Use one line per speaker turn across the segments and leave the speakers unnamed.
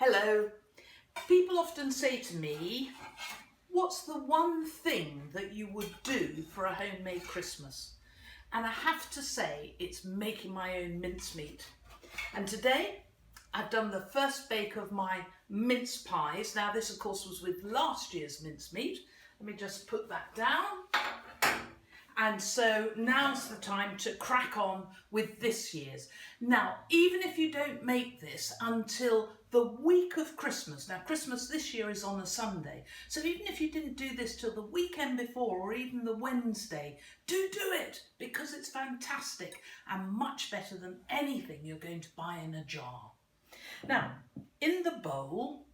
Hello. People often say to me, what's the one thing that you would do for a homemade Christmas? And I have to say it's making my own mincemeat. And today I've done the first bake of my mince pies. Now this of course was with last year's mincemeat. Let me just put that down. And so now's the time to crack on with this year's. Now, even if you don't make this until the week of Christmas, now Christmas this year is on a Sunday, so even if you didn't do this till the weekend before or even the Wednesday, do it because it's fantastic and much better than anything you're going to buy in a jar. Now, in the bowl,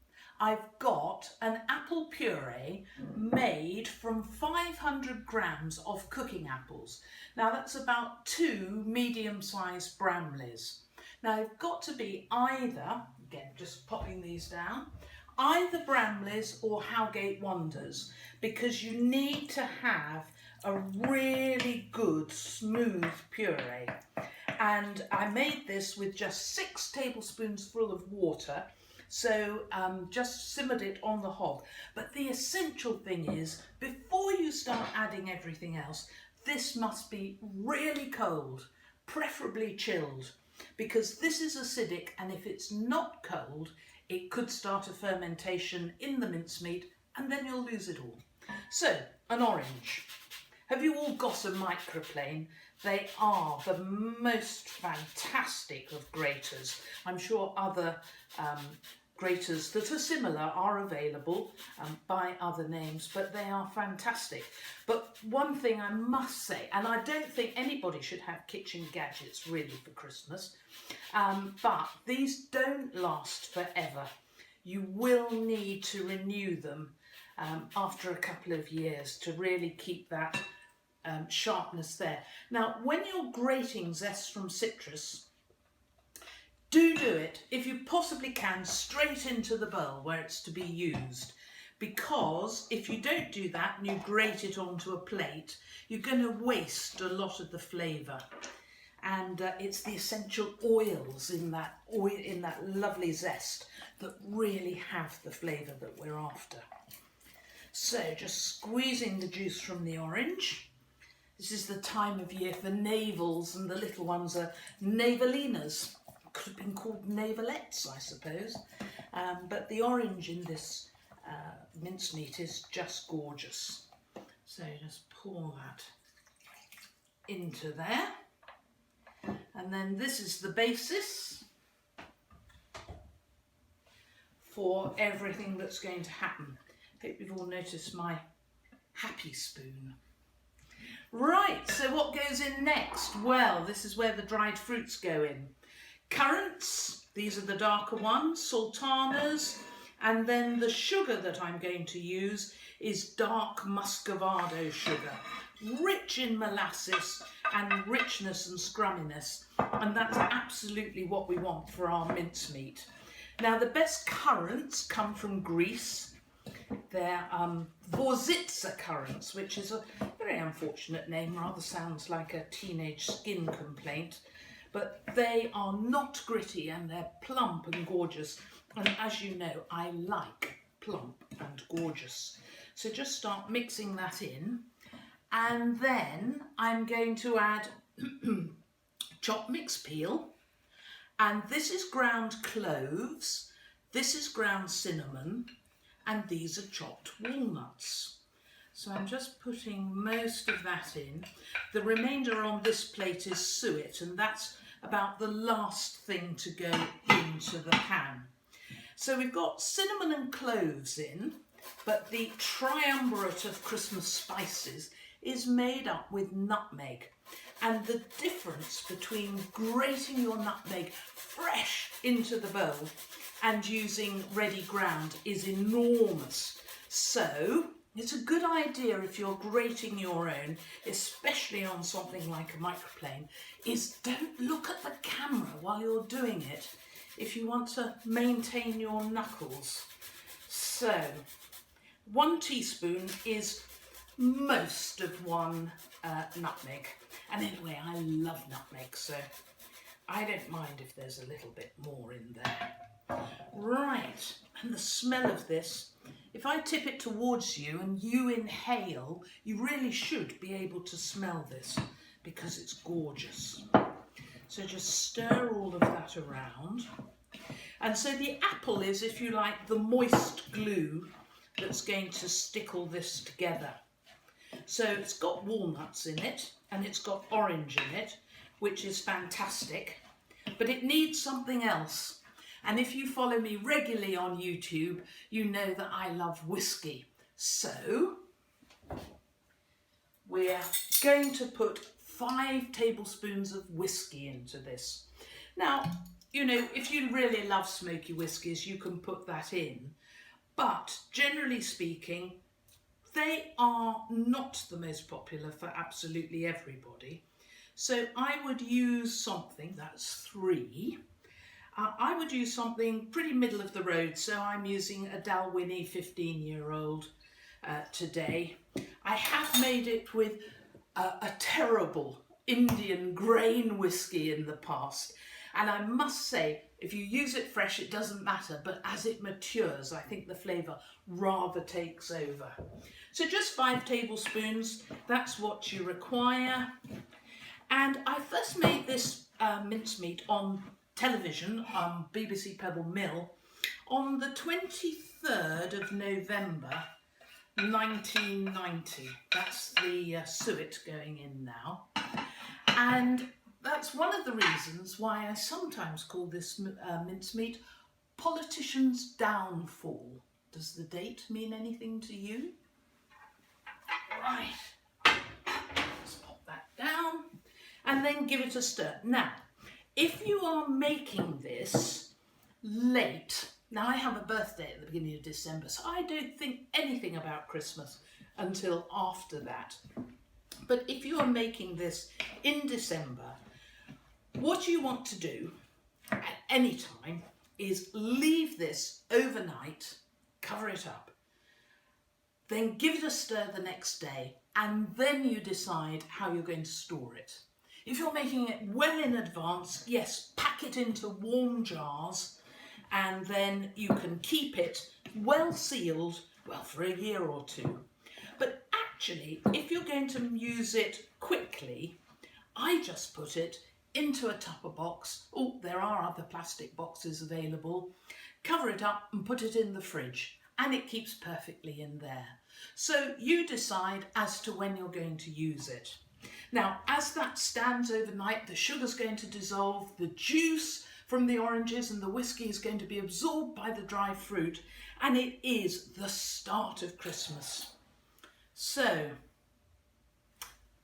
I've got an apple puree made from 500 grams of cooking apples. Now that's about 2 medium-sized Bramleys. Now they've got to be either, again just popping these down, either Bramleys or Howgate Wonders, because you need to have a really good smooth puree. And I made this with just 6 tablespoons full of water. So just simmered it on the hob. But the essential thing is, before you start adding everything else, this must be really cold, preferably chilled, because this is acidic, and if it's not cold, it could start a fermentation in the mincemeat and then you'll lose it all. So, an orange. Have you all got a microplane? They are the most fantastic of graters. I'm sure other graters that are similar are available by other names, but they are fantastic. But one thing I must say, and I don't think anybody should have kitchen gadgets really for Christmas, but these don't last forever. You will need to renew them after a couple of years to really keep that sharpness there. Now, when you're grating zest from citrus, do it, if you possibly can, straight into the bowl where it's to be used, because if you don't do that and you grate it onto a plate, you're going to waste a lot of the flavour. And it's the essential oils in that lovely zest that really have the flavour that we're after. So just squeezing the juice from the orange. This is the time of year for navels, and the little ones are navelinas. Could have been called navalettes, I suppose. But the orange in this mincemeat is just gorgeous. So just pour that into there. And then this is the basis for everything that's going to happen. Hope you've all noticed my happy spoon. Right, so what goes in next? Well, this is where the dried fruits go in. Currants, these are the darker ones, sultanas, and then the sugar that I'm going to use is dark muscovado sugar, rich in molasses and richness and scrumminess, and that's absolutely what we want for our mincemeat. Now the best currants come from Greece. They're Vorzitsa currants, which is a very unfortunate name, rather sounds like a teenage skin complaint. But they are not gritty and they're plump and gorgeous. And as you know, I like plump and gorgeous. So just start mixing that in. And then I'm going to add chopped mixed peel. And this is ground cloves. This is ground cinnamon. And these are chopped walnuts. So I'm just putting most of that in. The remainder on this plate is suet, and that's about the last thing to go into the pan. So we've got cinnamon and cloves in, but the triumvirate of Christmas spices is made up with nutmeg. And the difference between grating your nutmeg fresh into the bowl and using ready ground is enormous. So it's a good idea, if you're grating your own, especially on something like a microplane, is don't look at the camera while you're doing it if you want to maintain your knuckles. So 1 teaspoon is most of 1 nutmeg. And anyway, I love nutmeg, so I don't mind if there's a little bit more in there. Right, and the smell of this, if I tip it towards you and you inhale, you really should be able to smell this because it's gorgeous. So just stir all of that around. And so the apple is, if you like, the moist glue that's going to stick all this together. So it's got walnuts in it and it's got orange in it, which is fantastic, but it needs something else. And if you follow me regularly on YouTube, you know that I love whiskey. So we're going to put 5 tablespoons of whiskey into this. Now, you know, if you really love smoky whiskies, you can put that in. But generally speaking, they are not the most popular for absolutely everybody. So I would use something, that's 3. I would use something pretty middle of the road. So I'm using a Dalwhinnie 15-year-old today. I have made it with a terrible Indian grain whiskey in the past. And I must say, if you use it fresh, it doesn't matter. But as it matures, I think the flavour rather takes over. So just 5 tablespoons, that's what you require. And I first made this mincemeat on television, BBC Pebble Mill, on the 23rd of November 1990. That's the suet going in now. And that's one of the reasons why I sometimes call this mincemeat Politician's Downfall. Does the date mean anything to you? Right, let's pop that down and then give it a stir. Now, if you are making this late, now I have a birthday at the beginning of December, so I don't think anything about Christmas until after that. But if you are making this in December, what you want to do at any time is leave this overnight, cover it up, then give it a stir the next day, and then you decide how you're going to store it. If you're making it well in advance, yes, pack it into warm jars, and then you can keep it well sealed, well, for a year or 2. But actually, if you're going to use it quickly, I just put it into a Tupper box. Oh, there are other plastic boxes available. Cover it up and put it in the fridge, and it keeps perfectly in there. So you decide as to when you're going to use it. Now, as that stands overnight, the sugar's going to dissolve, the juice from the oranges and the whiskey is going to be absorbed by the dry fruit, and it is the start of Christmas. So,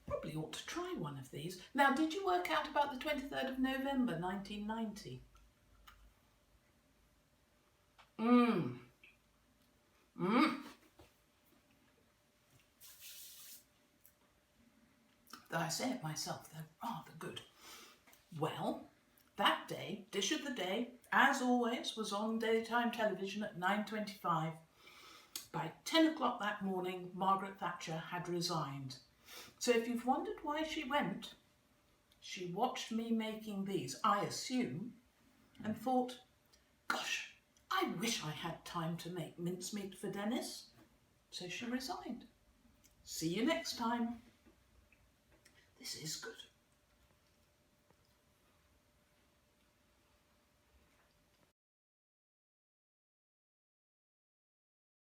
probably ought to try one of these. Now, did you work out about the 23rd of November 1990? Though I say it myself, they're rather good. Well, that day, Dish of the Day, as always, was on daytime television at 9:25. By 10 o'clock that morning, Margaret Thatcher had resigned. So if you've wondered why she went, she watched me making these, I assume, and thought, gosh, I wish I had time to make mincemeat for Dennis. So she resigned. See you next time. This is good.